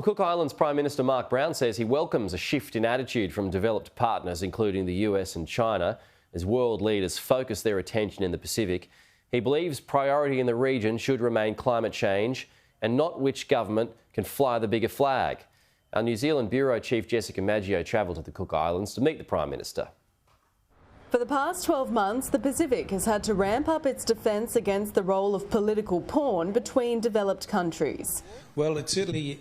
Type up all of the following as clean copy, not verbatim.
Well, Cook Islands Prime Minister Mark Brown says he welcomes a shift in attitude from developed partners, including the US and China, as world leaders focus their attention in the Pacific. He believes priority in the region should remain climate change and not which government can fly the bigger flag. Our New Zealand Bureau Chief Jessica Maggio travelled to the Cook Islands to meet the Prime Minister. For the past 12 months, the Pacific has had to ramp up its defence against the role of political pawn between developed countries. Well, it's certainly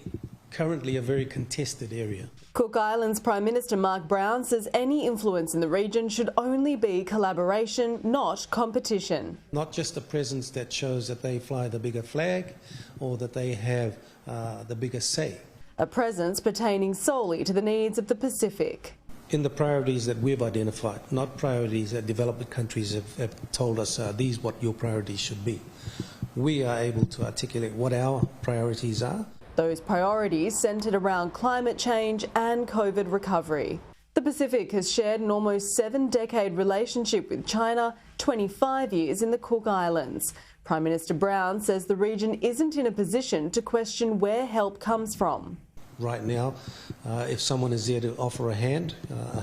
currently a very contested area. Cook Islands Prime Minister Mark Brown says any influence in the region should only be collaboration, not competition. Not just a presence that shows that they fly the bigger flag or that they have the bigger say. A presence pertaining solely to the needs of the Pacific. In the priorities that we've identified, not priorities that developed countries have told us these what your priorities should be. We are able to articulate what our priorities are. Those priorities centred around climate change and COVID recovery. The Pacific has shared an almost 7-decade relationship with China, 25 years in the Cook Islands. Prime Minister Brown says the region isn't in a position to question where help comes from. Right now, if someone is there to offer a hand,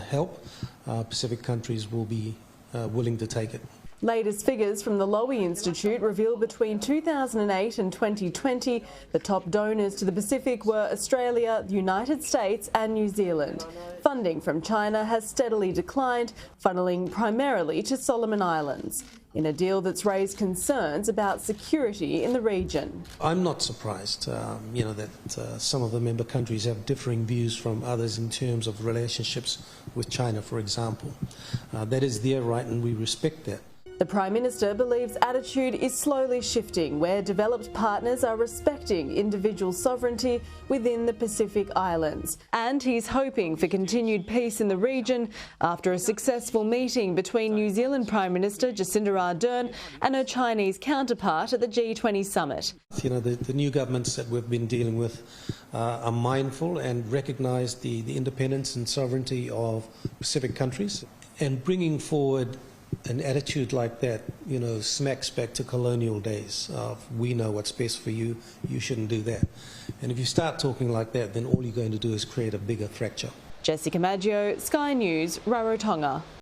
help, Pacific countries will be willing to take it. Latest figures from the Lowy Institute reveal between 2008 and 2020, the top donors to the Pacific were Australia, the United States and New Zealand. Funding from China has steadily declined, funneling primarily to Solomon Islands, in a deal that's raised concerns about security in the region. I'm not surprised, that some of the member countries have differing views from others in terms of relationships with China, for example. That is their right and we respect that. The Prime Minister believes attitude is slowly shifting, where developed partners are respecting individual sovereignty within the Pacific Islands. And he's hoping for continued peace in the region after a successful meeting between New Zealand Prime Minister Jacinda Ardern and her Chinese counterpart at the G20 summit. The new governments that we've been dealing with are mindful and recognise the independence and sovereignty of Pacific countries, and bringing forward an attitude like that, smacks back to colonial days of we know what's best for you, you shouldn't do that. And if you start talking like that, then all you're going to do is create a bigger fracture. Jessica Maggio, Sky News, Rarotonga.